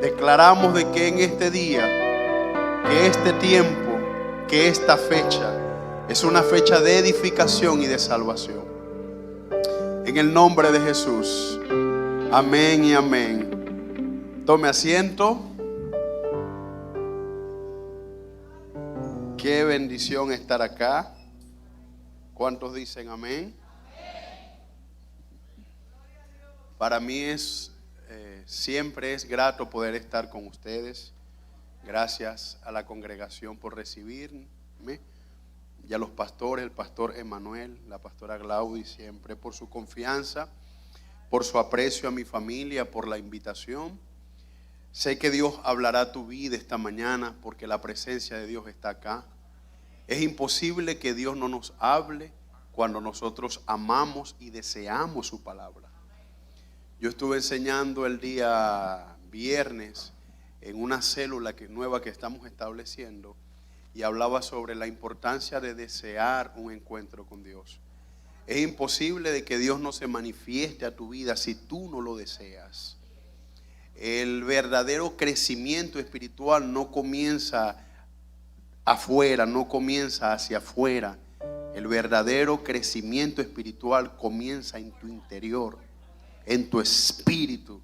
declaramos de que en este día, que este tiempo, que esta fecha es una fecha de edificación y de salvación. En el nombre de Jesús. Amén y amén. Tome asiento. Qué bendición estar acá. ¿Cuántos dicen amén? Para mí siempre es grato poder estar con ustedes. Gracias a la congregación por recibirme y a los pastores, el pastor Emanuel, la pastora Glaudi, siempre por su confianza, por su aprecio a mi familia, por la invitación. Sé que Dios hablará a tu vida esta mañana porque la presencia de Dios está acá. Es imposible que Dios no nos hable cuando nosotros amamos y deseamos su palabra. Yo estuve enseñando el día viernes en una célula nueva que estamos estableciendo y hablaba sobre la importancia de desear un encuentro con Dios. Es imposible de que Dios no se manifieste a tu vida si tú no lo deseas. El verdadero crecimiento espiritual no comienza afuera, no comienza hacia afuera. El verdadero crecimiento espiritual comienza en tu interior, en tu espíritu.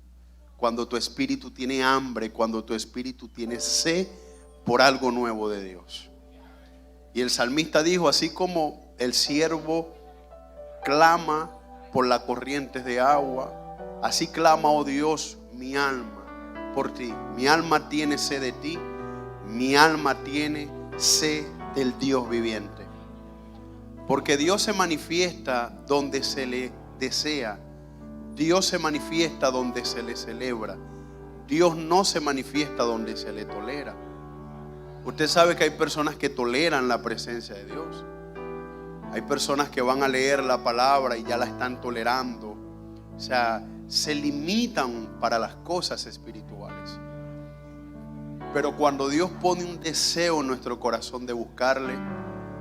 Cuando tu espíritu tiene hambre, cuando tu espíritu tiene sed por algo nuevo de Dios. Y el salmista dijo, así como el siervo clama por las corrientes de agua, así clama, oh Dios, mi alma por ti. Mi alma tiene sed de ti, mi alma tiene sed del Dios viviente. Porque Dios se manifiesta donde se le desea. Dios se manifiesta donde se le celebra. Dios no se manifiesta donde se le tolera. Usted sabe que hay personas que toleran la presencia de Dios. Hay personas que van a leer la palabra y ya la están tolerando. O sea, se limitan para las cosas espirituales. Pero cuando Dios pone un deseo en nuestro corazón de buscarle,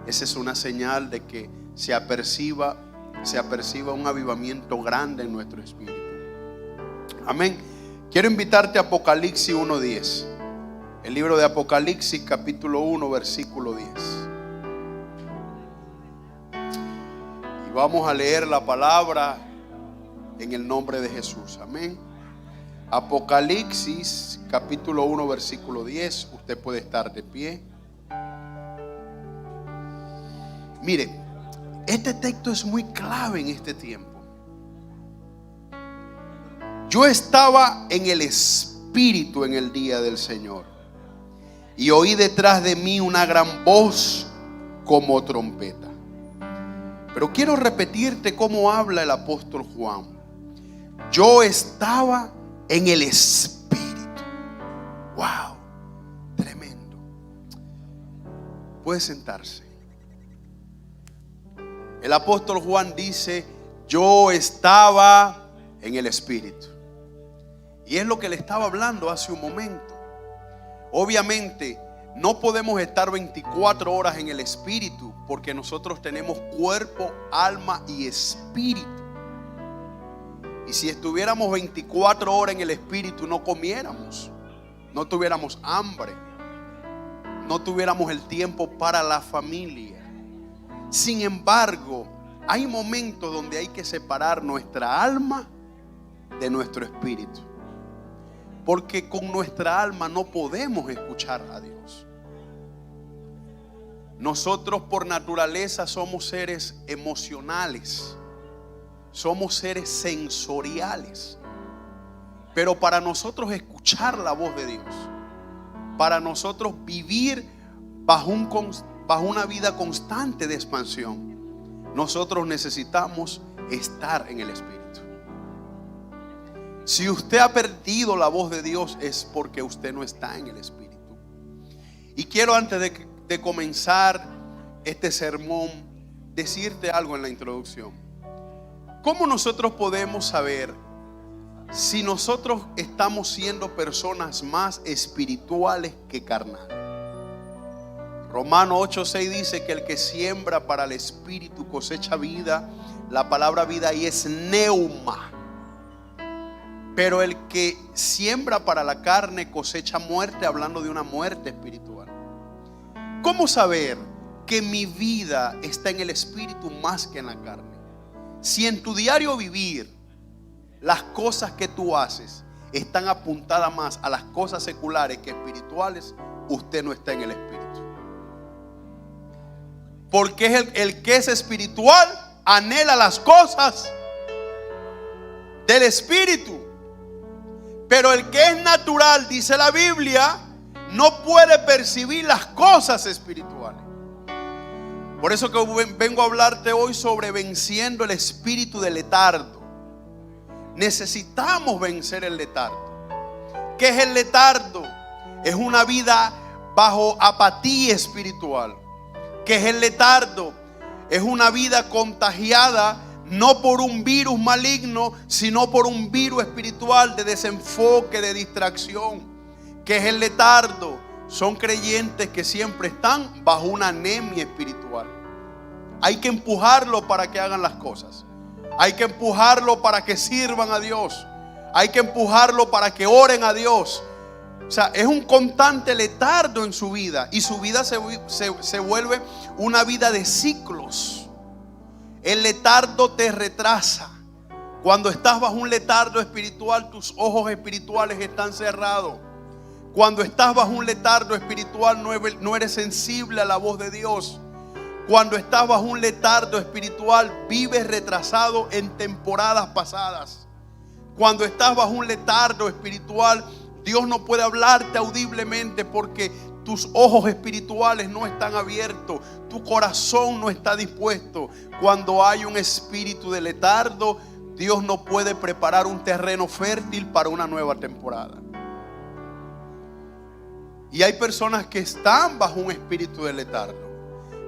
esa es una señal de que se aperciba un avivamiento grande en nuestro espíritu. Amén. Quiero invitarte a Apocalipsis 1:10. El libro de Apocalipsis capítulo 1 versículo 10. Y vamos a leer la palabra en el nombre de Jesús. Amén. Apocalipsis capítulo 1 versículo 10. Usted puede estar de pie. Mire, este texto es muy clave en este tiempo. Yo estaba en el Espíritu en el día del Señor y oí detrás de mí una gran voz como trompeta. Pero quiero repetirte cómo habla el apóstol Juan. Yo estaba en el Espíritu. Wow, tremendo. Puede sentarse. El apóstol Juan dice, yo estaba en el Espíritu. Y es lo que le estaba hablando hace un momento. Obviamente, no podemos estar 24 horas en el Espíritu, porque nosotros tenemos cuerpo, alma y espíritu. Y si estuviéramos 24 horas en el Espíritu, no comiéramos, no tuviéramos hambre, no tuviéramos el tiempo para la familia. Sin embargo, hay momentos donde hay que separar nuestra alma de nuestro espíritu, porque con nuestra alma no podemos escuchar a Dios. Nosotros por naturaleza somos seres emocionales, somos seres sensoriales, pero para nosotros escuchar la voz de Dios, para nosotros vivir bajo una vida constante de expansión, nosotros necesitamos estar en el Espíritu. Si usted ha perdido la voz de Dios, es porque usted no está en el Espíritu. Y quiero, antes de comenzar este sermón, decirte algo en la introducción. ¿Cómo nosotros podemos saber si nosotros estamos siendo personas más espirituales que carnales? Romanos 8:6 dice que el que siembra para el espíritu cosecha vida. La palabra vida ahí es neuma. Pero el que siembra para la carne cosecha muerte, hablando de una muerte espiritual. ¿Cómo saber que mi vida está en el espíritu más que en la carne? Si en tu diario vivir las cosas que tú haces están apuntadas más a las cosas seculares que espirituales, usted no está en el espíritu. Porque es el que es espiritual anhela las cosas del espíritu. Pero el que es natural, dice la Biblia, no puede percibir las cosas espirituales. Por eso que vengo a hablarte hoy sobre venciendo el espíritu del letardo. Necesitamos vencer el letardo. ¿Qué es el letardo? Es una vida bajo apatía espiritual. ¿Qué es el letardo? Es una vida contagiada no por un virus maligno, sino por un virus espiritual de desenfoque, de distracción. ¿Qué es el letardo? Son creyentes que siempre están bajo una anemia espiritual. Hay que empujarlo para que hagan las cosas. Hay que empujarlo para que sirvan a Dios. Hay que empujarlo para que oren a Dios. O sea, es un constante letardo en su vida. Y su vida se vuelve una vida de ciclos. El letardo te retrasa. Cuando estás bajo un letardo espiritual, tus ojos espirituales están cerrados. Cuando estás bajo un letardo espiritual, no eres sensible a la voz de Dios. Cuando estás bajo un letardo espiritual, vives retrasado en temporadas pasadas. Cuando estás bajo un letardo espiritual, Dios no puede hablarte audiblemente porque tus ojos espirituales no están abiertos, tu corazón no está dispuesto. Cuando hay un espíritu de letardo, Dios no puede preparar un terreno fértil para una nueva temporada. Y hay personas que están bajo un espíritu de letardo.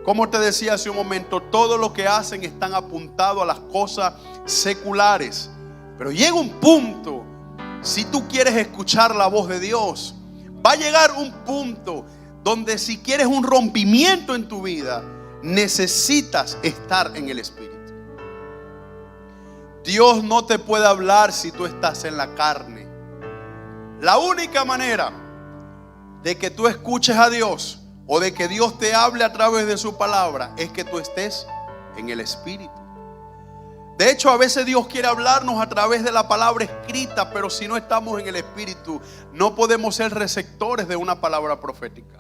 Como te decía hace un momento, todo lo que hacen están apuntados a las cosas seculares. Pero llega un punto, si tú quieres escuchar la voz de Dios, va a llegar un punto donde si quieres un rompimiento en tu vida, necesitas estar en el Espíritu. Dios no te puede hablar si tú estás en la carne. La única manera de que tú escuches a Dios o de que Dios te hable a través de su palabra es que tú estés en el Espíritu. De hecho, a veces Dios quiere hablarnos a través de la palabra escrita, pero si no estamos en el Espíritu, no podemos ser receptores de una palabra profética.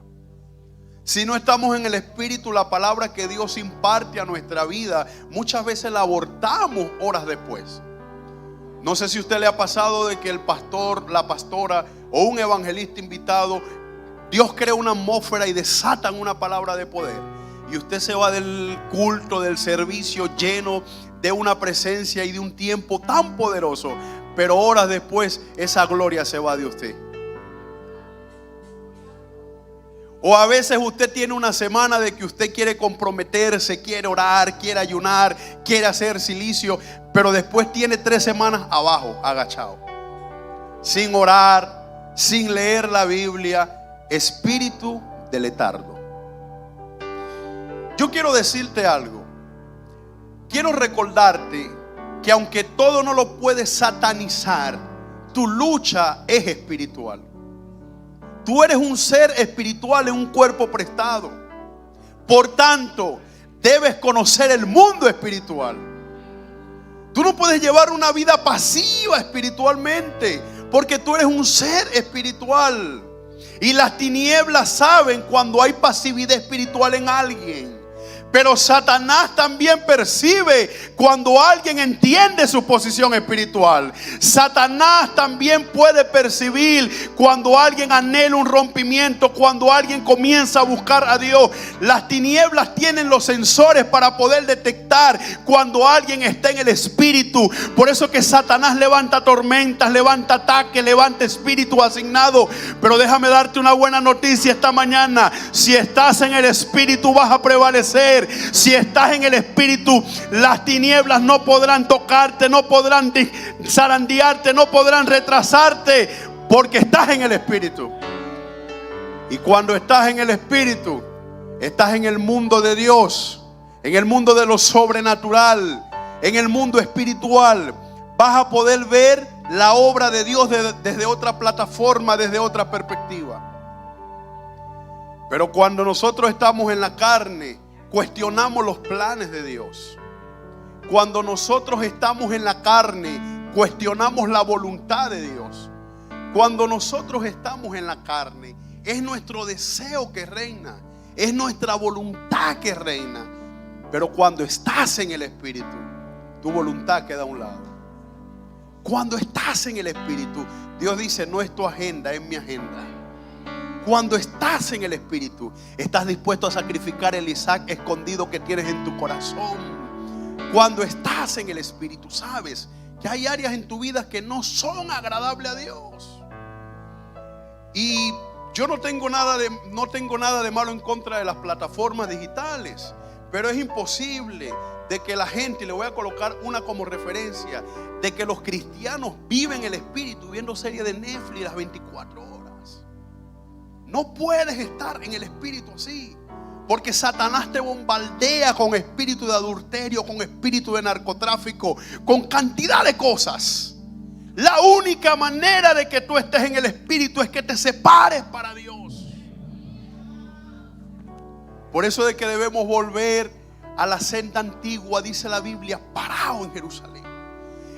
Si no estamos en el Espíritu, la palabra que Dios imparte a nuestra vida, muchas veces la abortamos horas después. No sé si a usted le ha pasado de que el pastor, la pastora o un evangelista invitado, Dios crea una atmósfera y desatan una palabra de poder. Y usted se va del culto, del servicio lleno de una presencia y de un tiempo tan poderoso, pero horas después esa gloria se va de usted. O a veces usted tiene una semana de que usted quiere comprometerse, quiere orar, quiere ayunar, quiere hacer silicio, pero después tiene 3 semanas abajo, agachado, sin orar, sin leer la Biblia. Espíritu de letardo. Yo quiero decirte algo. Quiero recordarte que aunque todo no lo puedes satanizar, tu lucha es espiritual. Tú eres un ser espiritual en un cuerpo prestado. Por tanto, debes conocer el mundo espiritual. Tú no puedes llevar una vida pasiva espiritualmente, porque tú eres un ser espiritual. Y las tinieblas saben cuando hay pasividad espiritual en alguien. Pero Satanás también percibe cuando alguien entiende su posición espiritual. Satanás también puede percibir cuando alguien anhela un rompimiento, cuando alguien comienza a buscar a Dios. Las tinieblas tienen los sensores para poder detectar cuando alguien está en el espíritu. Por eso que Satanás levanta tormentas, levanta ataques, levanta espíritu asignado. Pero déjame darte una buena noticia esta mañana. Si estás en el espíritu vas a prevalecer. Si estás en el espíritu, las tinieblas no podrán tocarte, no podrán zarandearte, no podrán retrasarte, porque estás en el espíritu. Y cuando estás en el espíritu, estás en el mundo de Dios, en el mundo de lo sobrenatural, en el mundo espiritual. Vas a poder ver la obra de Dios desde otra plataforma, desde otra perspectiva. Pero cuando nosotros estamos en la carne, cuestionamos los planes de Dios. Cuando nosotros estamos en la carne, cuestionamos la voluntad de Dios. Cuando nosotros estamos en la carne, es nuestro deseo que reina, es nuestra voluntad que reina. Pero cuando estás en el Espíritu, tu voluntad queda a un lado. Cuando estás en el Espíritu, Dios dice: no es tu agenda, es mi agenda. Cuando estás en el Espíritu, estás dispuesto a sacrificar el Isaac escondido que tienes en tu corazón. Cuando estás en el Espíritu, sabes que hay áreas en tu vida que no son agradables a Dios. Y yo no tengo nada de malo en contra de las plataformas digitales, pero es imposible de que la gente, y le voy a colocar una como referencia, de que los cristianos viven el Espíritu viendo series de Netflix las 24 horas. No puedes estar en el Espíritu así, porque Satanás te bombardea con espíritu de adulterio, con espíritu de narcotráfico, con cantidad de cosas. La única manera de que tú estés en el Espíritu es que te separes para Dios. Por eso de que debemos volver a la senda antigua, dice la Biblia, parado en Jerusalén.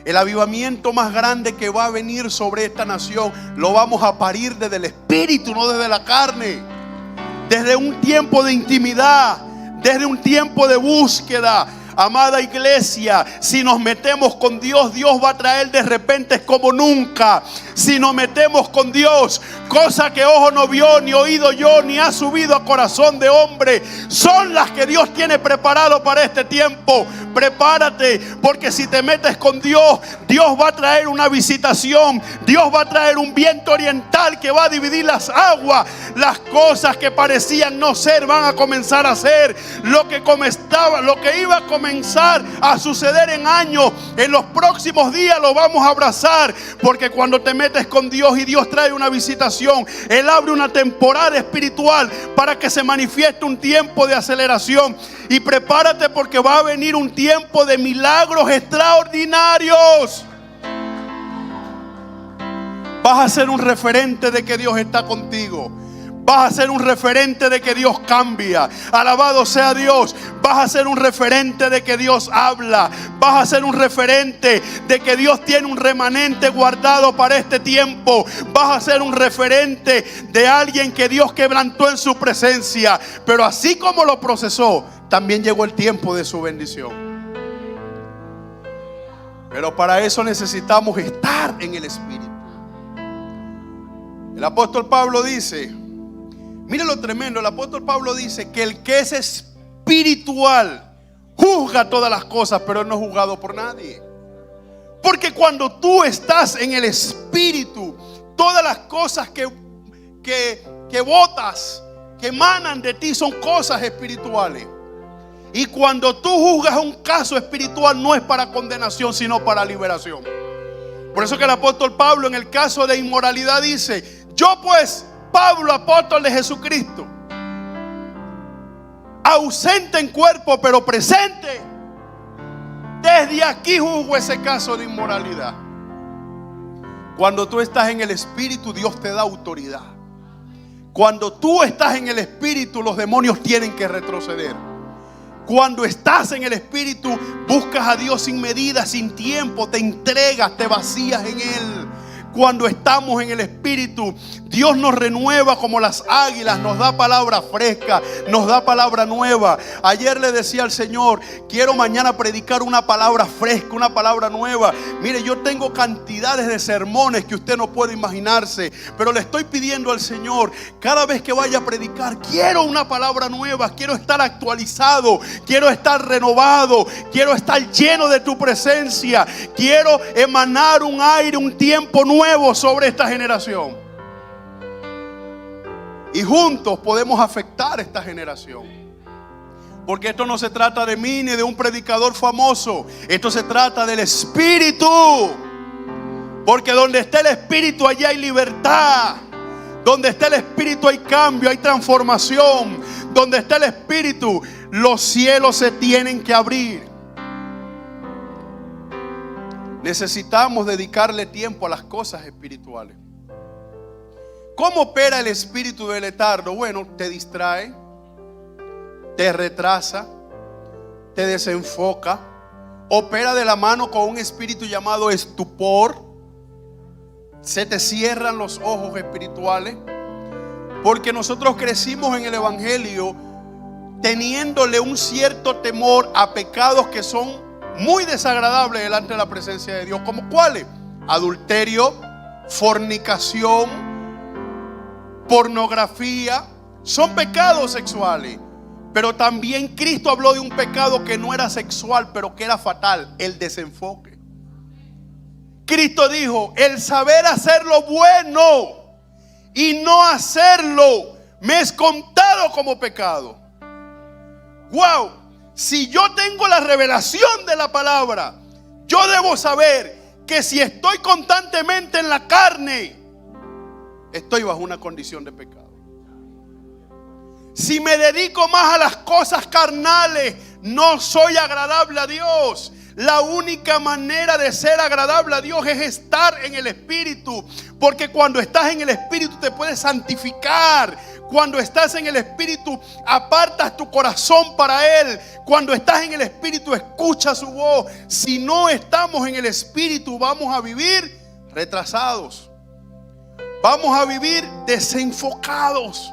El avivamiento más grande que va a venir sobre esta nación lo vamos a parir desde el Espíritu, no desde la carne. Desde un tiempo de intimidad, desde un tiempo de búsqueda. Amada iglesia, si nos metemos con Dios, Dios va a traer de repente como nunca. Si nos metemos con Dios, cosa que ojo no vio, ni oído yo, ni ha subido a corazón de hombre, son las que Dios tiene preparado para este tiempo. Prepárate, porque si te metes con Dios, Dios va a traer una visitación. Dios va a traer un viento oriental que va a dividir las aguas. Las cosas que parecían no ser van a comenzar a ser. Lo que iba a comenzar a suceder en años, en los próximos días lo vamos a abrazar. Porque cuando te metes con Dios y Dios trae una visitación, Él abre una temporada espiritual para que se manifieste un tiempo de aceleración. Y prepárate, porque va a venir un tiempo de milagros extraordinarios. Vas a ser un referente de que Dios está contigo. Vas a ser un referente de que Dios cambia. Alabado sea Dios. Vas a ser un referente de que Dios habla. Vas a ser un referente de que Dios tiene un remanente guardado para este tiempo. Vas a ser un referente de alguien que Dios quebrantó en su presencia. Pero así como lo procesó, también llegó el tiempo de su bendición. Pero para eso necesitamos estar en el Espíritu. El apóstol Pablo dice, mire lo tremendo, el apóstol Pablo dice que el que es espiritual juzga todas las cosas, pero no es juzgado por nadie. Porque cuando tú estás en el Espíritu, todas las cosas que botas, que emanan de ti, son cosas espirituales. Y cuando tú juzgas un caso espiritual, no es para condenación, sino para liberación. Por eso que el apóstol Pablo, en el caso de inmoralidad, dice: yo pues, Pablo, apóstol de Jesucristo, ausente en cuerpo pero presente, desde aquí juzgo ese caso de inmoralidad. Cuando tú estás en el Espíritu, Dios te da autoridad. Cuando tú estás en el Espíritu, los demonios tienen que retroceder. Cuando estás en el Espíritu, buscas a Dios sin medida, sin tiempo, te entregas, te vacías en Él. Cuando estamos en el Espíritu, Dios nos renueva como las águilas, nos da palabra fresca, nos da palabra nueva. Ayer le decía al Señor: quiero mañana predicar una palabra fresca, una palabra nueva. Mire, yo tengo cantidades de sermones que usted no puede imaginarse, pero le estoy pidiendo al Señor, cada vez que vaya a predicar, quiero una palabra nueva, quiero estar actualizado, quiero estar renovado, quiero estar lleno de tu presencia, quiero emanar un aire, un tiempo nuevo sobre esta generación. Y juntos podemos afectar esta generación. Porque esto no se trata de mí ni de un predicador famoso. Esto se trata del Espíritu. Porque donde está el Espíritu, allí hay libertad. Donde está el Espíritu hay cambio, hay transformación. Donde está el Espíritu, los cielos se tienen que abrir. necesitamos dedicarle tiempo a las cosas espirituales. ¿Cómo opera el espíritu del letargo? Bueno, te distrae, te retrasa, te desenfoca, opera de la mano con un espíritu llamado estupor. Se te cierran los ojos espirituales, porque nosotros crecimos en el evangelio teniéndole un cierto temor a pecados que son muy desagradables delante de la presencia de Dios. ¿Como cuáles? Adulterio, fornicación, pornografía. Son pecados sexuales. Pero también Cristo habló de un pecado que no era sexual, pero que era fatal: el desenfoque. Cristo dijo: el saber hacer lo bueno y no hacerlo me es contado como pecado. Wow, si yo tengo la revelación de la palabra, yo debo saber que si estoy constantemente en la carne, estoy bajo una condición de pecado. Si me dedico más a las cosas carnales, no soy agradable a Dios. La única manera de ser agradable a Dios es estar en el Espíritu, porque cuando estás en el Espíritu te puedes santificar. Cuando estás en el Espíritu apartas tu corazón para Él. Cuando estás en el Espíritu escuchas su voz. Si no estamos en el Espíritu, vamos a vivir retrasados, vamos a vivir desenfocados,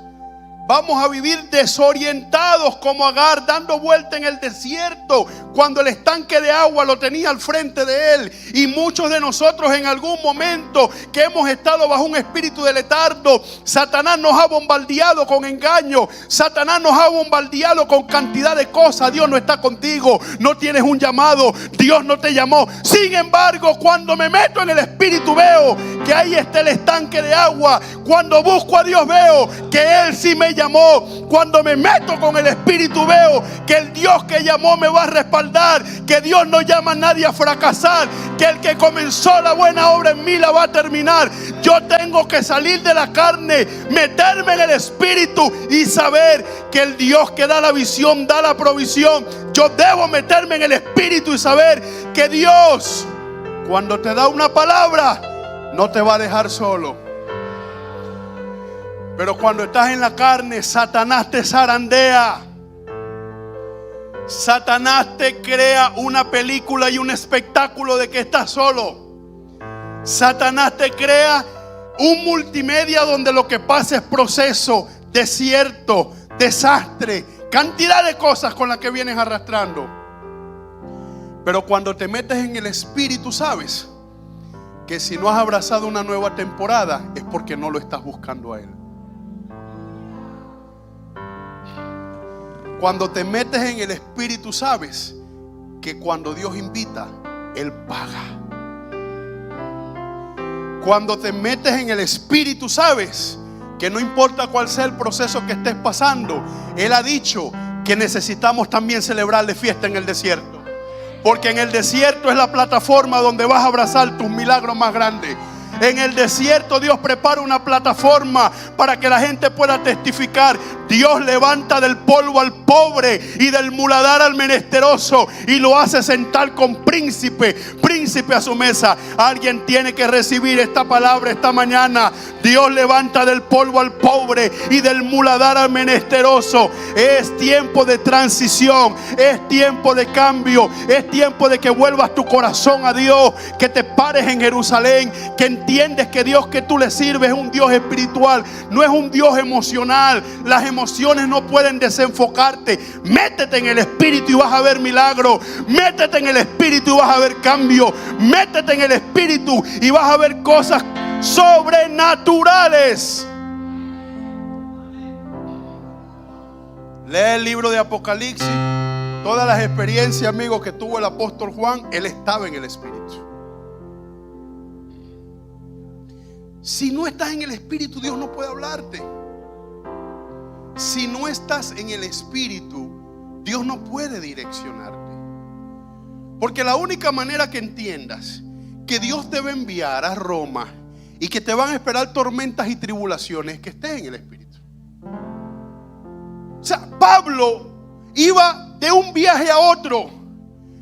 vamos a vivir desorientados, como Agar dando vuelta en el desierto cuando el estanque de agua lo tenía al frente de él. Y muchos de nosotros en algún momento que hemos estado bajo un espíritu de letargo, Satanás nos ha bombardeado con engaño, Satanás nos ha bombardeado con cantidad de cosas. Dios no está contigo, no tienes un llamado, Dios no te llamó. Sin embargo, cuando me meto en el Espíritu veo que ahí está el estanque de agua. Cuando busco a Dios veo que Él sí me llamó. Cuando me meto con el Espíritu veo que el Dios que llamó me va a respaldar, que Dios no llama a nadie a fracasar, que el que comenzó la buena obra en mí la va a terminar. Yo tengo que salir de la carne, meterme en el Espíritu y saber que el Dios que da la visión, da la provisión. Yo debo meterme en el Espíritu y saber que Dios, cuando te da una palabra, no te va a dejar solo. Pero cuando estás en la carne, Satanás te zarandea. Satanás te crea una película y un espectáculo de que estás solo. Satanás te crea un multimedia donde lo que pasa es proceso, desierto, desastre, cantidad de cosas con las que vienes arrastrando. Pero cuando te metes en el Espíritu, sabes que si no has abrazado una nueva temporada es porque no lo estás buscando a Él. Cuando te metes en el Espíritu, sabes que cuando Dios invita, Él paga. Cuando te metes en el Espíritu, sabes que no importa cuál sea el proceso que estés pasando, Él ha dicho que necesitamos también celebrarle fiesta en el desierto. Porque en el desierto es la plataforma donde vas a abrazar tus milagros más grandes. En el desierto Dios prepara una plataforma para que la gente pueda testificar. Dios levanta del polvo al pobre y del muladar al menesteroso y lo hace sentar con príncipe a su mesa. Alguien tiene que recibir esta palabra esta mañana. Dios levanta del polvo al pobre y del muladar al menesteroso. Es tiempo de transición, es tiempo de cambio, es tiempo de que vuelvas tu corazón a Dios, que te pares en Jerusalén, que entiendes que Dios que tú le sirves es un Dios espiritual, no es un Dios emocional. Las emociones no pueden desenfocarte. Métete en el Espíritu y vas a ver milagros. Métete en el Espíritu y vas a ver cambio. Métete en el Espíritu y vas a ver cosas sobrenaturales. Lee el libro de Apocalipsis. Todas las experiencias, amigos, que tuvo el apóstol Juan, él estaba en el Espíritu. Si no estás en el Espíritu, Dios no puede hablarte. Si no estás en el Espíritu, Dios no puede direccionarte. Porque la única manera que entiendas que Dios te va a enviar a Roma y que te van a esperar tormentas y tribulaciones es que estés en el Espíritu. O sea, Pablo iba de un viaje a otro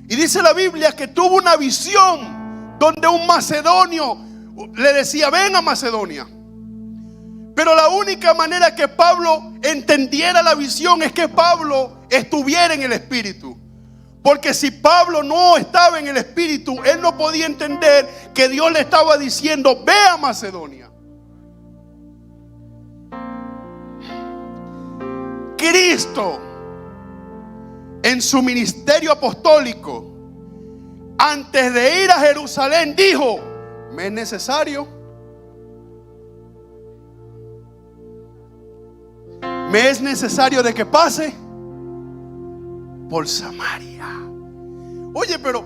y dice la Biblia que tuvo una visión donde un macedonio le decía: ven a Macedonia. Pero la única manera que Pablo entendiera la visión es que Pablo estuviera en el Espíritu. Porque si Pablo no estaba en el Espíritu, él no podía entender que Dios le estaba diciendo: ve a Macedonia. Cristo, en su ministerio apostólico, antes de ir a Jerusalén, dijo: me es necesario de que pase por Samaria. Oye, pero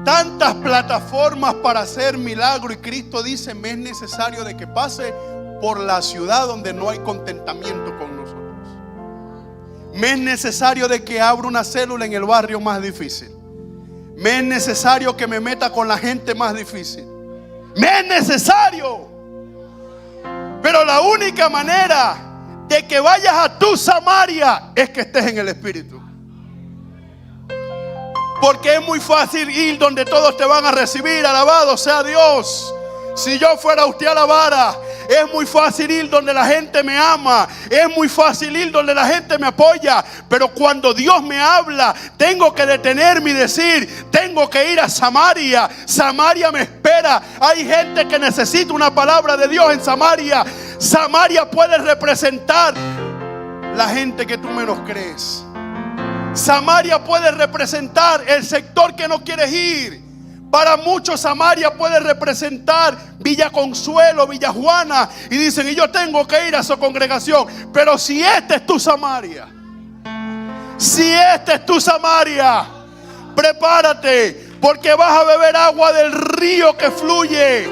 tantas plataformas para hacer milagro, y Cristo dice: me es necesario de que pase por la ciudad donde no hay contentamiento con nosotros. Me es necesario de que abra una célula en el barrio más difícil. Me es necesario que me meta con la gente más difícil. Me es necesario. Pero la única manera de que vayas a tu Samaria es que estés en el Espíritu. Porque es muy fácil ir donde todos te van a recibir. Alabado sea Dios. Si yo fuera usted a la vara, es muy fácil ir donde la gente me ama. Es muy fácil ir donde la gente me apoya. Pero cuando Dios me habla, tengo que detenerme y decir: tengo que ir a Samaria. Samaria me espera. Hay gente que necesita una palabra de Dios en Samaria. Samaria puede representar la gente que tú menos crees. Samaria puede representar el sector que no quieres ir. Para muchos Samaria puede representar Villa Consuelo, Villa Juana, y dicen: y yo tengo que ir a su congregación. Pero si esta es tu Samaria, si esta es tu Samaria, prepárate, porque vas a beber agua del río que fluye.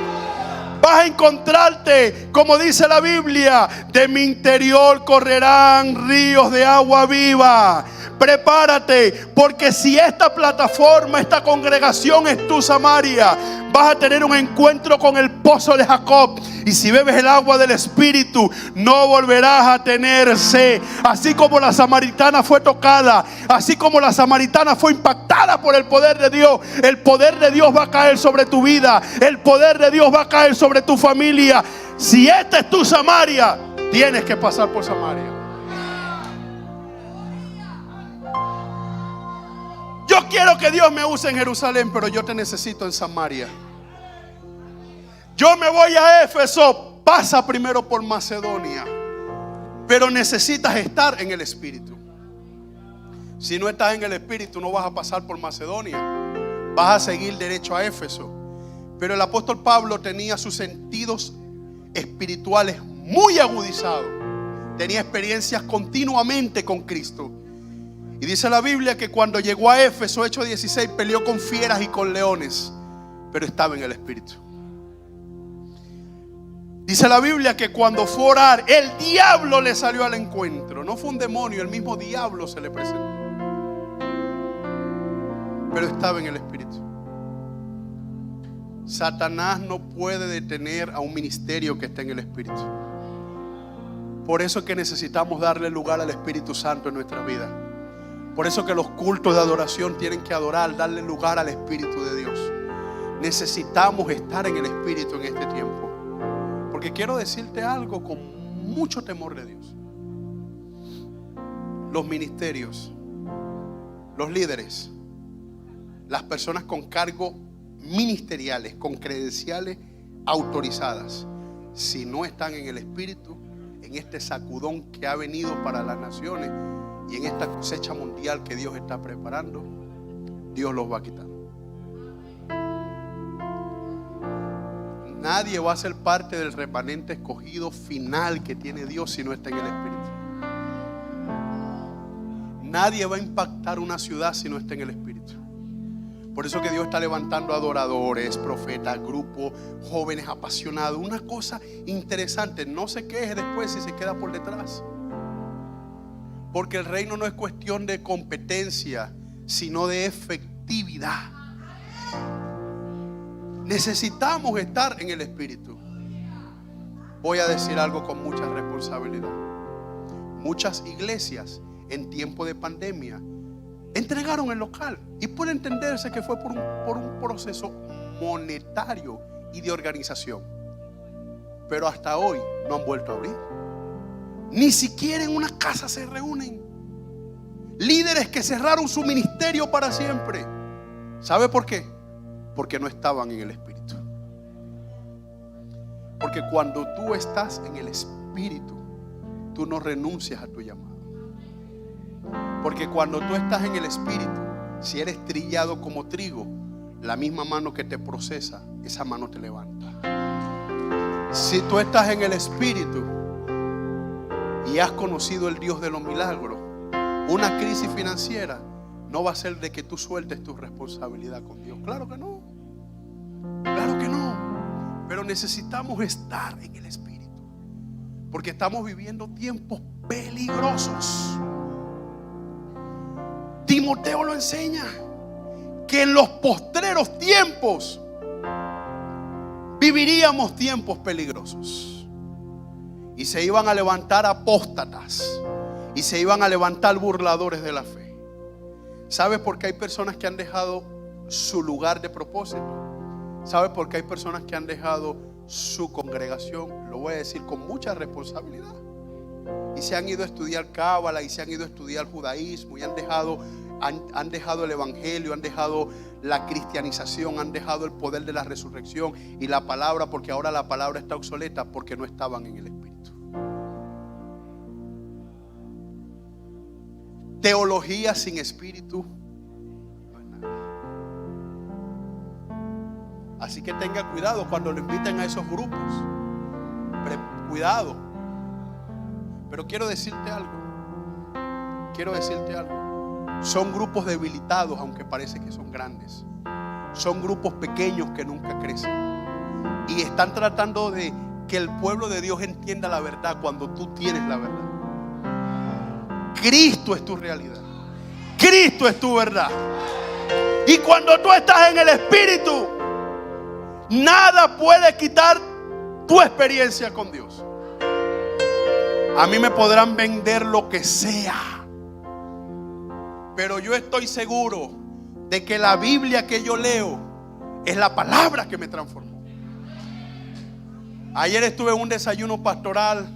Vas a encontrarte, como dice la Biblia: de mi interior correrán ríos de agua viva. Prepárate, porque si esta plataforma, esta congregación es tu Samaria, vas a tener un encuentro con el pozo de Jacob. Y si bebes el agua del Espíritu, no volverás a tener sed. Así como la samaritana fue tocada, así como la samaritana fue impactada por el poder de Dios, el poder de Dios va a caer sobre tu vida. El poder de Dios va a caer sobre tu familia. Si esta es tu Samaria, tienes que pasar por Samaria. Yo quiero que Dios me use en Jerusalén, pero yo te necesito en Samaria. Yo me voy a Éfeso, pasa primero por Macedonia, pero necesitas estar en el Espíritu. Si no estás en el Espíritu, no vas a pasar por Macedonia, vas a seguir derecho a Éfeso. Pero el apóstol Pablo tenía sus sentidos espirituales muy agudizados, tenía experiencias continuamente con Cristo. Y dice la Biblia que cuando llegó a Éfeso, Hechos 16, peleó con fieras y con leones, pero estaba en el Espíritu. Dice la Biblia que cuando fue a orar, el diablo le salió al encuentro. No fue un demonio, el mismo diablo se le presentó, pero estaba en el Espíritu. Satanás no puede detener a un ministerio que está en el Espíritu. Por eso es que necesitamos darle lugar al Espíritu Santo en nuestra vida. Por eso que los cultos de adoración tienen que adorar, darle lugar al Espíritu de Dios. Necesitamos estar en el Espíritu en este tiempo. Porque quiero decirte algo con mucho temor de Dios. Los ministerios, los líderes, las personas con cargos ministeriales, con credenciales autorizadas, si no están en el Espíritu, en este sacudón que ha venido para las naciones y en esta cosecha mundial que Dios está preparando, Dios los va a quitar. Nadie va a ser parte del remanente escogido final que tiene Dios si no está en el Espíritu. Nadie va a impactar una ciudad si no está en el Espíritu. Por eso que Dios está levantando adoradores, profetas, grupos, jóvenes apasionados. Una cosa interesante, no se queje después si se queda por detrás. Porque el reino no es cuestión de competencia, sino de efectividad. Necesitamos estar en el Espíritu. Voy a decir algo con mucha responsabilidad. Muchas iglesias en tiempo de pandemia entregaron el local, y puede entenderse que fue por un proceso monetario y de organización. Pero hasta hoy no han vuelto a abrir. Ni siquiera en una casa se reúnen. Líderes que cerraron su ministerio para siempre. ¿Sabe por qué? Porque no estaban en el Espíritu. Porque cuando tú estás en el Espíritu, tú no renuncias a tu llamado. Porque cuando tú estás en el Espíritu, si eres trillado como trigo, la misma mano que te procesa, esa mano te levanta. Si tú estás en el Espíritu y has conocido el Dios de los milagros, una crisis financiera no va a ser de que tú sueltes tu responsabilidad con Dios. Claro que no. Claro que no. Pero necesitamos estar en el Espíritu, porque estamos viviendo tiempos peligrosos. Timoteo lo enseña, que en los postreros tiempos viviríamos tiempos peligrosos. Y se iban a levantar apóstatas, y se iban a levantar burladores de la fe. ¿Sabe por qué hay personas que han dejado su lugar de propósito? ¿Sabe por qué hay personas que han dejado su congregación? Lo voy a decir con mucha responsabilidad. Y se han ido a estudiar cábala, y se han ido a estudiar judaísmo, y han dejado el evangelio, han dejado la cristianización, han dejado el poder de la resurrección y la palabra, porque ahora la palabra está obsoleta porque no estaban en el Espíritu. Teología sin Espíritu no es nada. Así que tenga cuidado cuando lo inviten a esos grupos. Cuidado. Pero quiero decirte algo. Son grupos debilitados, aunque parece que son grandes. Son grupos pequeños que nunca crecen. Y están tratando de que el pueblo de Dios entienda la verdad cuando tú tienes la verdad. Cristo es tu realidad. Cristo es tu verdad. Y cuando tú estás en el Espíritu, nada puede quitar tu experiencia con Dios. A mí me podrán vender lo que sea, pero yo estoy seguro de que la Biblia que yo leo es la palabra que me transformó. Ayer estuve en un desayuno pastoral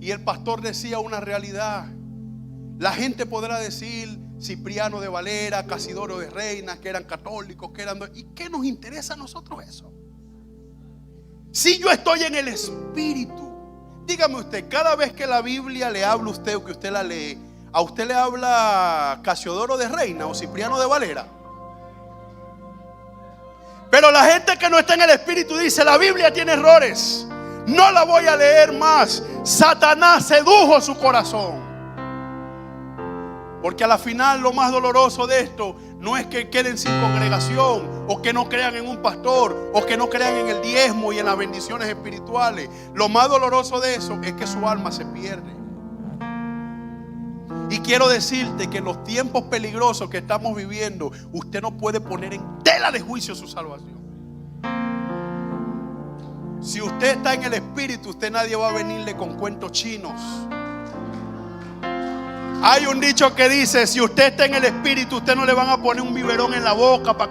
y el pastor decía una realidad. La gente podrá decir Cipriano de Valera, Casidoro de Reina, que eran católicos, que eran... ¿Y qué nos interesa a nosotros eso? Si yo estoy en el Espíritu, dígame usted, cada vez que la Biblia le habla a usted o que usted la lee, ¿a usted le habla Casiodoro de Reina o Cipriano de Valera? Pero la gente que no está en el Espíritu dice: la Biblia tiene errores, no la voy a leer más. Satanás sedujo su corazón. Porque a la final lo más doloroso de esto no es que queden sin congregación, o que no crean en un pastor, o que no crean en el diezmo y en las bendiciones espirituales. Lo más doloroso de eso es que su alma se pierde. Y quiero decirte que en los tiempos peligrosos que estamos viviendo, usted no puede poner en tela de juicio su salvación. Si usted está en el Espíritu, usted nadie va a venirle con cuentos chinos. Hay un dicho que dice: si usted está en el Espíritu, usted no le van a poner un biberón en la boca para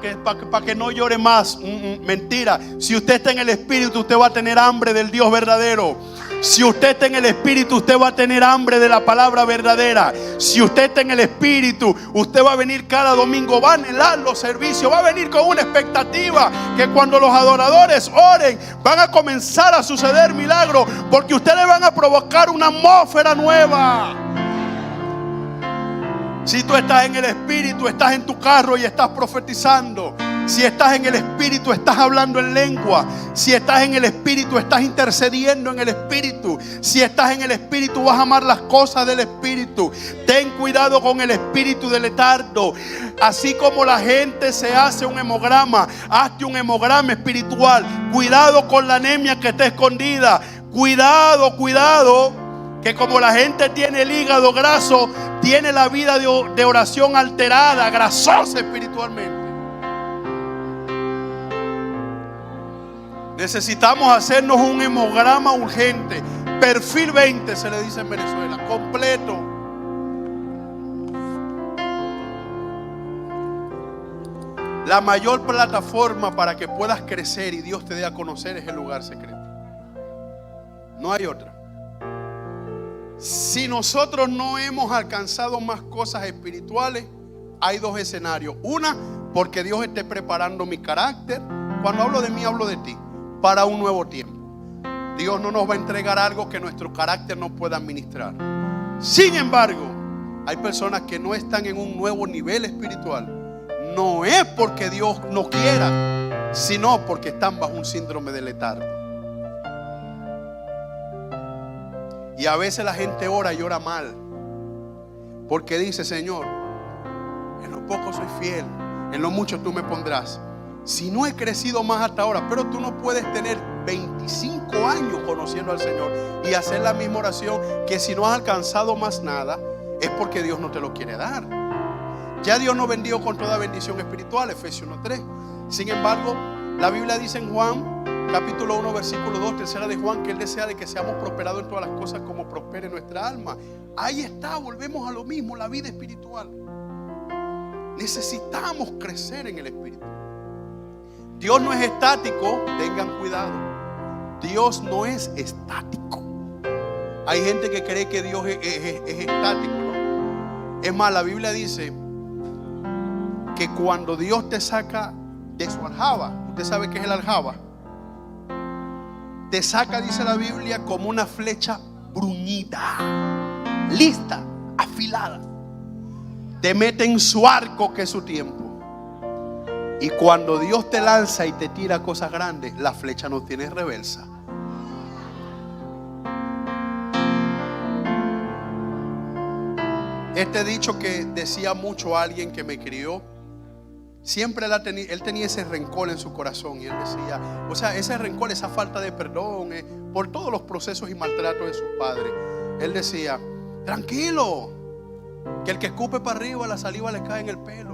que no llore más. Mentira. Si usted está en el Espíritu, usted va a tener hambre del Dios verdadero. Si usted está en el Espíritu, usted va a tener hambre de la palabra verdadera. Si usted está en el Espíritu, usted va a venir cada domingo, va a anhelar los servicios, va a venir con una expectativa que cuando los adoradores oren, van a comenzar a suceder milagros, porque ustedes van a provocar una atmósfera nueva. Si tú estás en el Espíritu, estás en tu carro y estás profetizando. Si estás en el Espíritu, estás hablando en lengua. Si estás en el Espíritu, estás intercediendo en el Espíritu. Si estás en el Espíritu, vas a amar las cosas del Espíritu. Ten cuidado con el espíritu de letargo. Así como la gente se hace un hemograma, hazte un hemograma espiritual. Cuidado con la anemia que está escondida. Cuidado, que como la gente tiene el hígado graso, tiene la vida de oración alterada, grasosa espiritualmente. Necesitamos hacernos un hemograma urgente. Perfil 20 se le dice en Venezuela, completo. La mayor plataforma para que puedas crecer y Dios te dé a conocer es el lugar secreto. No hay otra. Si nosotros no hemos alcanzado más cosas espirituales, hay dos escenarios. Una, porque Dios esté preparando mi carácter. Cuando hablo de mí, hablo de ti, para un nuevo tiempo. Dios no nos va a entregar algo que nuestro carácter no pueda administrar. Sin embargo, hay personas que no están en un nuevo nivel espiritual. No es porque Dios no quiera, sino porque están bajo un síndrome de letargo. Y a veces la gente ora y ora mal, porque dice: Señor, en lo poco soy fiel, en lo mucho tú me pondrás. Si no he crecido más hasta ahora, pero tú no puedes tener 25 años conociendo al Señor y hacer la misma oración, que si no has alcanzado más nada, es porque Dios no te lo quiere dar. Ya Dios nos bendijo con toda bendición espiritual, Efesios 1:3. Sin embargo, la Biblia dice en Juan, capítulo 1, versículo 2, tercera de Juan, que Él desea de que seamos prosperados en todas las cosas como prospere nuestra alma. Ahí está, volvemos a lo mismo, la vida espiritual. Necesitamos crecer en el espíritu. Dios no es estático, tengan cuidado. Dios no es estático. Hay gente que cree que Dios es estático, ¿no? Es más, la Biblia dice que cuando Dios te saca de su aljaba, usted sabe qué es el aljaba, te saca, dice la Biblia, como una flecha bruñida, lista, afilada. Te mete en su arco, que es su tiempo. Y cuando Dios te lanza y te tira cosas grandes, la flecha no tiene reversa. Este dicho que decía mucho alguien que me crió, siempre él tenía ese rencor en su corazón. Y él decía, o sea, ese rencor, esa falta de perdón, por todos los procesos y maltratos de sus padres. Él decía: tranquilo, que el que escupe para arriba, la saliva le cae en el pelo.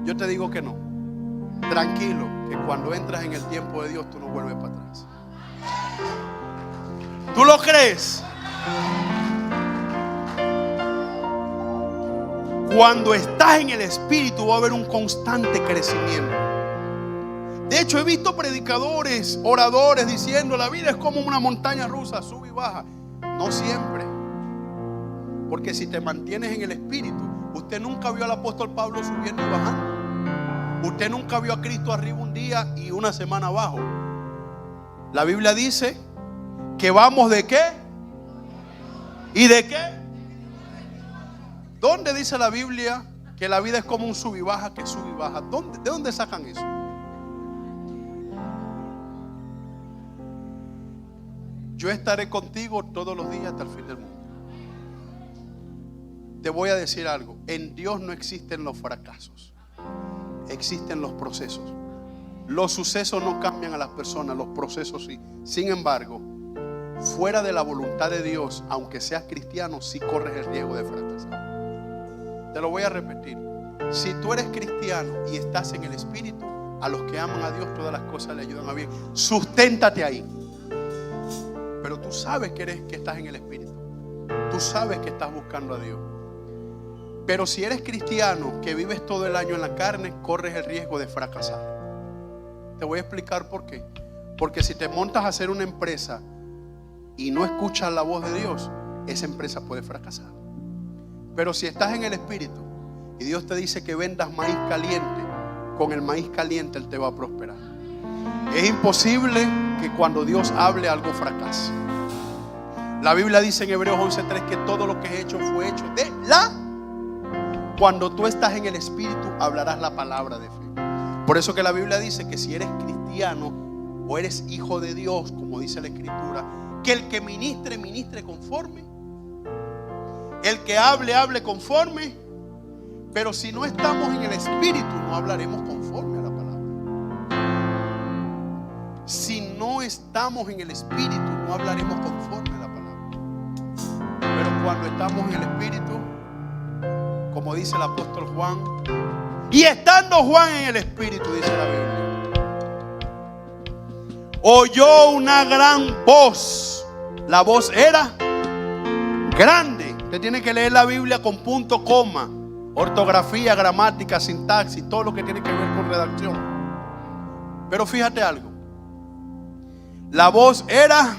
Yo te digo que no. Tranquilo, que cuando entras en el tiempo de Dios, tú no vuelves para atrás. ¿Tú lo crees? Cuando estás en el espíritu va a haber un constante crecimiento. De hecho, he visto predicadores, oradores diciendo: la vida es como una montaña rusa, sube y baja. No siempre. Porque si te mantienes en el espíritu, usted nunca vio al apóstol Pablo subiendo y bajando. Usted nunca vio a Cristo arriba un día y una semana abajo. La Biblia dice que vamos ¿de qué? ¿Y de qué? ¿Dónde dice la Biblia que la vida es como un sub y baja, que sube y baja? ¿De dónde sacan eso? Yo estaré contigo todos los días hasta el fin del mundo. Te voy a decir algo: en Dios no existen los fracasos, existen los procesos. Los sucesos no cambian a las personas, los procesos sí. Sin embargo, fuera de la voluntad de Dios, aunque seas cristiano, sí corres el riesgo de fracasar. Te lo voy a repetir: si tú eres cristiano y estás en el espíritu, a los que aman a Dios todas las cosas le ayudan a bien. Susténtate ahí. Pero tú sabes que estás en el espíritu. Tú sabes que estás buscando a Dios. Pero si eres cristiano que vives todo el año en la carne, corres el riesgo de fracasar. Te voy a explicar por qué. Porque si te montas a hacer una empresa y no escuchas la voz de Dios, esa empresa puede fracasar. Pero si estás en el espíritu y Dios te dice que vendas maíz caliente, con el maíz caliente Él te va a prosperar. Es imposible que cuando Dios hable algo fracase. La Biblia dice en Hebreos 11:3 que todo lo que he hecho fue hecho de la... Cuando tú estás en el espíritu, hablarás la palabra de fe. Por eso que la Biblia dice que si eres cristiano o eres hijo de Dios, como dice la Escritura, que el que ministre, ministre conforme. El que hable, hable conforme. Pero si no estamos en el espíritu, no hablaremos conforme a la palabra. Si no estamos en el espíritu, no hablaremos conforme a la palabra. Pero cuando estamos en el espíritu, como dice el apóstol Juan, y estando Juan en el espíritu, dice la Biblia, oyó una gran voz. La voz era grande. Usted tiene que leer la Biblia con punto, coma. ortografía, gramática, sintaxis, todo lo que tiene que ver con redacción. Pero fíjate algo, la voz era,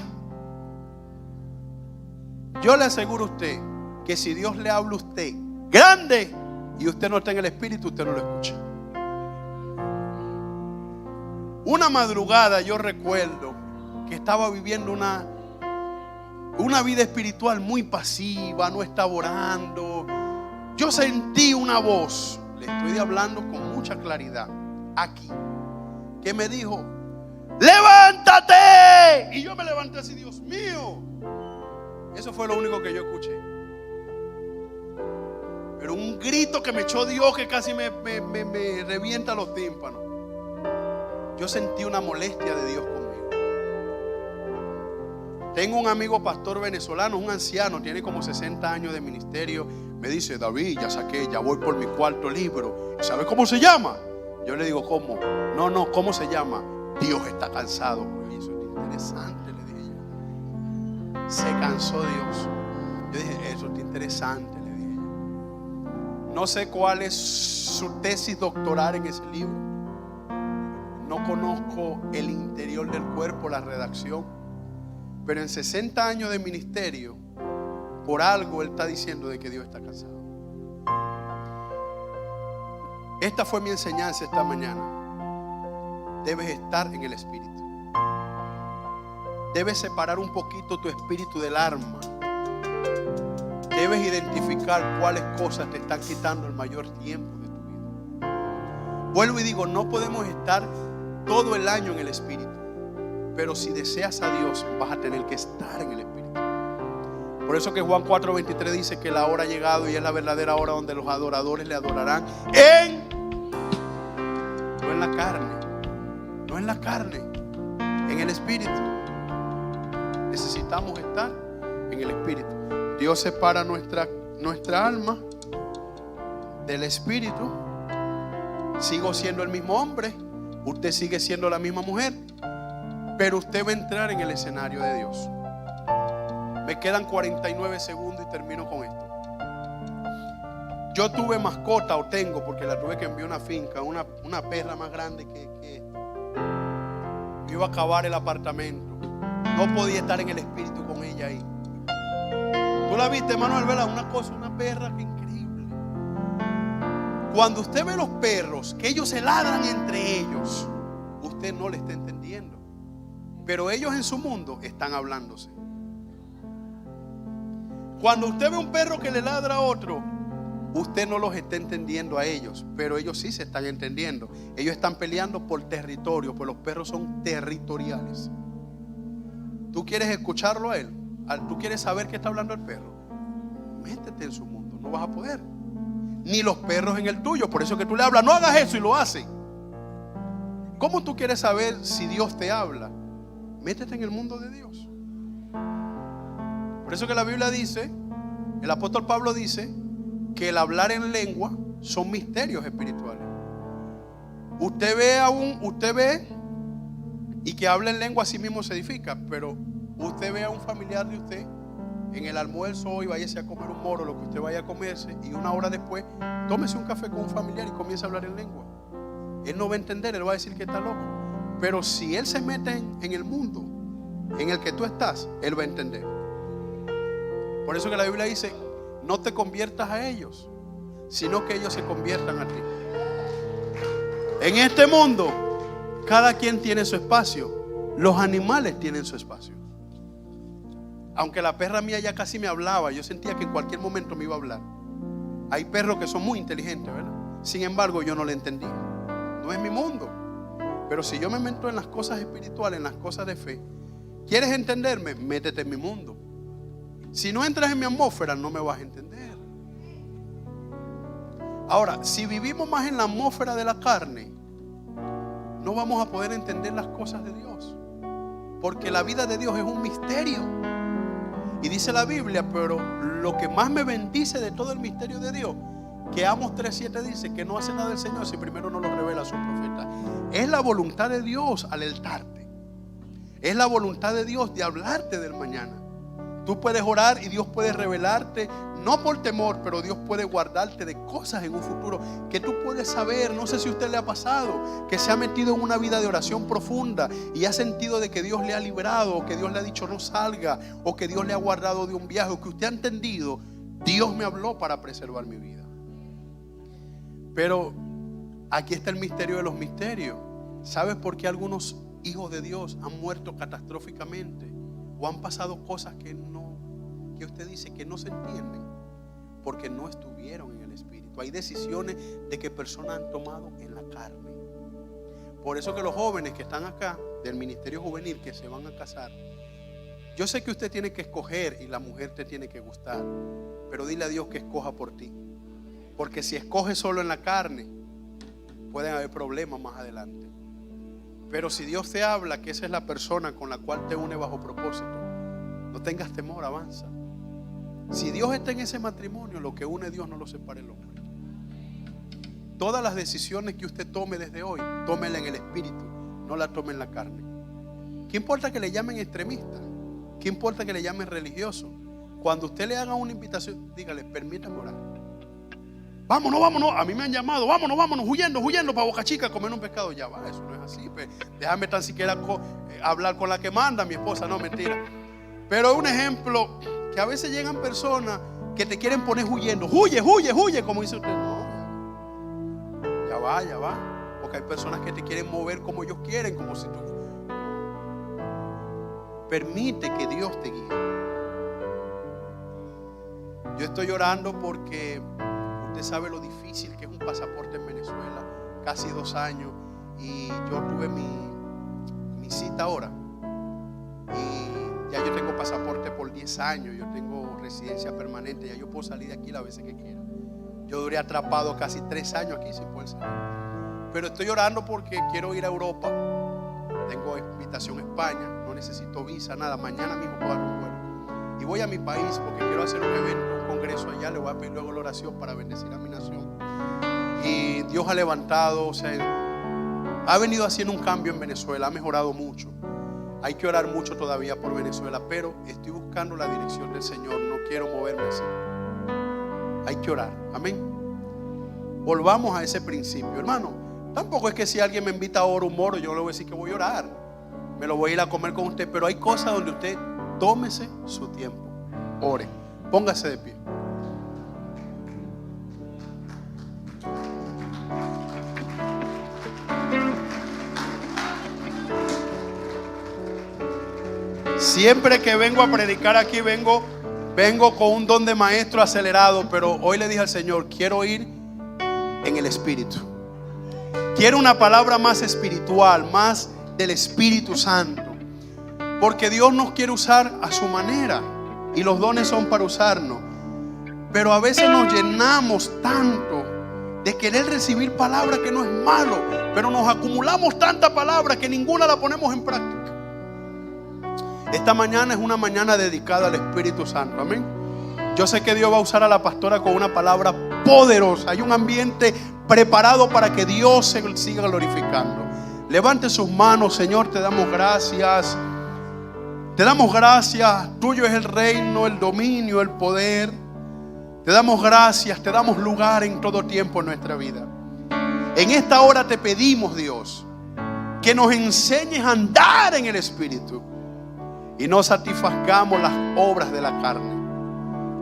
yo le aseguro a usted que si Dios le habla a usted grande y usted no está en el espíritu, usted no lo escucha. Una madrugada yo recuerdo que estaba viviendo una vida espiritual muy pasiva, no estaba orando. Yo sentí una voz, le estoy hablando con mucha claridad aquí, que me dijo: ¡levántate! Y yo me levanté así, Dios mío. Eso fue lo único que yo escuché. Pero un grito que me echó Dios que casi me revienta los tímpanos. Yo sentí una molestia de Dios conmigo. Tengo un amigo pastor venezolano, un anciano, tiene como 60 años de ministerio. Me dice: David, ya voy por mi cuarto libro. ¿Sabe cómo se llama? Yo le digo: ¿cómo? No, ¿cómo se llama? Dios está cansado. Eso es interesante, le dije yo. Se cansó Dios. Yo dije: eso es interesante, le dije yo. No sé cuál es su tesis doctoral en ese libro. No conozco el interior del cuerpo, la redacción. Pero en 60 años de ministerio, por algo él está diciendo de que Dios está cansado. Esta fue mi enseñanza esta mañana. Debes estar en el espíritu. Debes separar un poquito tu espíritu del alma. Debes identificar cuáles cosas te están quitando el mayor tiempo de tu vida. Vuelvo y digo, no podemos estar todo el año en el espíritu, pero si deseas a Dios vas a tener que estar en el espíritu. Por eso que Juan 4:23 dice que la hora ha llegado y es la verdadera hora donde los adoradores le adorarán no en la carne, en el espíritu. Necesitamos estar en el espíritu. Dios separa nuestra alma del espíritu. Sigo siendo el mismo hombre, usted sigue siendo la misma mujer, pero usted va a entrar en el escenario de Dios. Me quedan 49 segundos y termino con esto. Yo tuve mascota, o tengo, porque la tuve que enviar a una finca, una perra más grande que esta. Yo iba a acabar el apartamento. No podía estar en el espíritu con ella ahí. ¿Tú la viste, Manuel? ¿Verdad? Una perra que increíble. Cuando usted ve los perros, que ellos se ladran entre ellos, usted no le está entendiendo. Pero ellos en su mundo están hablándose. Cuando usted ve un perro que le ladra a otro, usted no los está entendiendo a ellos, pero ellos sí se están entendiendo. Ellos están peleando por territorio, pues los perros son territoriales. ¿Tú quieres escucharlo a él? ¿Tú quieres saber qué está hablando el perro? Métete en su mundo, no vas a poder. Ni los perros en el tuyo. Por eso que tú le hablas: no hagas eso, y lo hacen. ¿Cómo tú quieres saber si Dios te habla? Métete en el mundo de Dios. Por eso que la Biblia dice, el apóstol Pablo dice, que el hablar en lengua son misterios espirituales. Usted ve y que habla en lengua a sí mismo se edifica, pero usted ve a un familiar de usted en el almuerzo hoy, váyase a comer un moro, lo que usted vaya a comerse, y una hora después tómese un café con un familiar y comience a hablar en lengua. Él no va a entender, él va a decir que está loco. Pero si él se mete en el mundo en el que tú estás, él va a entender. Por eso que la Biblia dice: no te conviertas a ellos, sino que ellos se conviertan a ti. En este mundo, cada quien tiene su espacio. Los animales tienen su espacio. Aunque la perra mía ya casi me hablaba, yo sentía que en cualquier momento me iba a hablar. Hay perros que son muy inteligentes, ¿verdad? Sin embargo, yo no le entendía. No es mi mundo. Pero si yo me meto en las cosas espirituales, en las cosas de fe, ¿quieres entenderme? Métete en mi mundo. Si no entras en mi atmósfera, no me vas a entender. Ahora, si vivimos más en la atmósfera de la carne, no vamos a poder entender las cosas de Dios, porque la vida de Dios es un misterio. Y dice la Biblia, pero lo que más me bendice de todo el misterio de Dios, que Amos 3:7 dice que no hace nada el Señor si primero no lo revela a su profeta. Es la voluntad de Dios alertarte. Es la voluntad de Dios de hablarte del mañana. Tú puedes orar y Dios puede revelarte, no por temor, pero Dios puede guardarte de cosas en un futuro que tú puedes saber. No sé si a usted le ha pasado que se ha metido en una vida de oración profunda y ha sentido de que Dios le ha librado, o que Dios le ha dicho no salga, o que Dios le ha guardado de un viaje, o que usted ha entendido, Dios me habló para preservar mi vida. Pero aquí está el misterio de los misterios. ¿Sabes por qué algunos hijos de Dios han muerto catastróficamente o han pasado cosas que usted dice que no se entienden? Porque no estuvieron en el Espíritu. Hay decisiones de que personas han tomado en la carne. Por eso que los jóvenes que están acá del ministerio juvenil, que se van a casar, yo sé que usted tiene que escoger y la mujer te tiene que gustar, pero dile a Dios que escoja por ti. Porque si escoges solo en la carne, pueden haber problemas más adelante. Pero si Dios te habla que esa es la persona con la cual te une bajo propósito, no tengas temor, avanza. Si Dios está en ese matrimonio, lo que une Dios no lo separa el hombre. Todas las decisiones que usted tome desde hoy, tómela en el Espíritu, no la tome en la carne. ¿Qué importa que le llamen extremista? ¿Qué importa que le llamen religioso? Cuando usted le haga una invitación, dígale, permítame orar. Vámonos, vámonos. A mí me han llamado, vámonos, huyendo para Boca Chica a comer un pescado. Ya va, eso no es así. Pues, déjame tan siquiera hablar con la que manda, mi esposa. No, mentira. Pero es un ejemplo que a veces llegan personas que te quieren poner huyendo. Huye, como dice usted. No, ya va. Porque hay personas que te quieren mover como ellos quieren, como si tú. Permite que Dios te guíe. Yo estoy orando porque usted sabe lo difícil que es un pasaporte en Venezuela. Casi 2 años. Y yo tuve mi cita ahora. Y ya yo tengo pasaporte por 10 años. Yo tengo residencia permanente. Ya yo puedo salir de aquí las veces que quiera. Yo duré atrapado casi 3 años aquí sin poder salir. Pero estoy orando porque quiero ir a Europa. Tengo invitación a España. No necesito visa, nada. Mañana mismo puedo dar un vuelo. Y voy a mi país porque quiero hacer un evento, un congreso allá. Le voy a pedir luego la oración para bendecir a mi nación. Y Dios ha levantado, o sea, ha venido haciendo un cambio en Venezuela. Ha mejorado mucho. Hay que orar mucho todavía por Venezuela, pero estoy buscando la dirección del Señor. No quiero moverme así. Hay que orar. Amén. Volvamos a ese principio, hermano. Tampoco es que si alguien me invita a orar un moro, yo le voy a decir que voy a orar. Me lo voy a ir a comer con usted. Pero hay cosas donde usted tómese su tiempo. Ore. Póngase de pie. Siempre que vengo a predicar aquí vengo con un don de maestro acelerado, pero hoy le dije al Señor, quiero ir en el Espíritu. Quiero una palabra más espiritual, más del Espíritu Santo. Porque Dios nos quiere usar a su manera y los dones son para usarnos. Pero a veces nos llenamos tanto de querer recibir palabra, que no es malo, pero nos acumulamos tanta palabra que ninguna la ponemos en práctica. Esta mañana es una mañana dedicada al Espíritu Santo. Amén. Yo sé que Dios va a usar a la pastora con una palabra poderosa. Hay un ambiente preparado para que Dios se siga glorificando. Levante sus manos. Señor, te damos gracias. Te damos gracias. Tuyo es el reino, el dominio, el poder. Te damos gracias. Te damos lugar en todo tiempo en nuestra vida. En esta hora te pedimos, Dios, que nos enseñes a andar en el Espíritu y no satisfagamos las obras de la carne.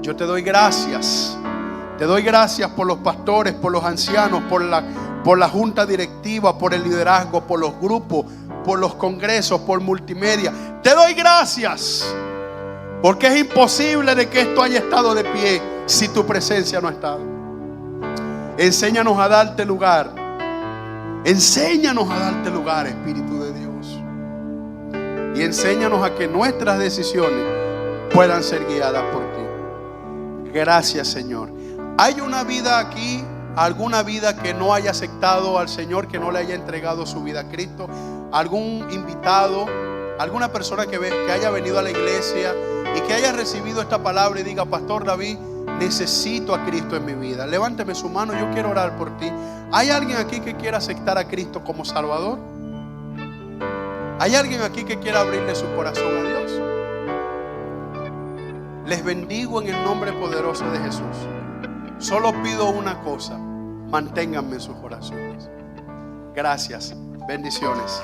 Yo te doy gracias. Te doy gracias por los pastores, por los ancianos, por la junta directiva, por el liderazgo, por los grupos, por los congresos, por multimedia. Te doy gracias porque es imposible de que esto haya estado de pie si tu presencia no ha estado. Enséñanos a darte lugar. Enséñanos a darte lugar, Espíritu de Dios. Y enséñanos a que nuestras decisiones puedan ser guiadas por ti. Gracias, Señor. ¿Hay una vida aquí, alguna vida que no haya aceptado al Señor, que no le haya entregado su vida a Cristo? ¿Algún invitado, alguna persona que haya venido a la iglesia y que haya recibido esta palabra y diga, Pastor David, necesito a Cristo en mi vida? Levánteme su mano, yo quiero orar por ti. ¿Hay alguien aquí que quiera aceptar a Cristo como Salvador? ¿Hay alguien aquí que quiera abrirle su corazón a Dios? Les bendigo en el nombre poderoso de Jesús. Solo pido una cosa: manténganme en sus oraciones. Gracias. Bendiciones.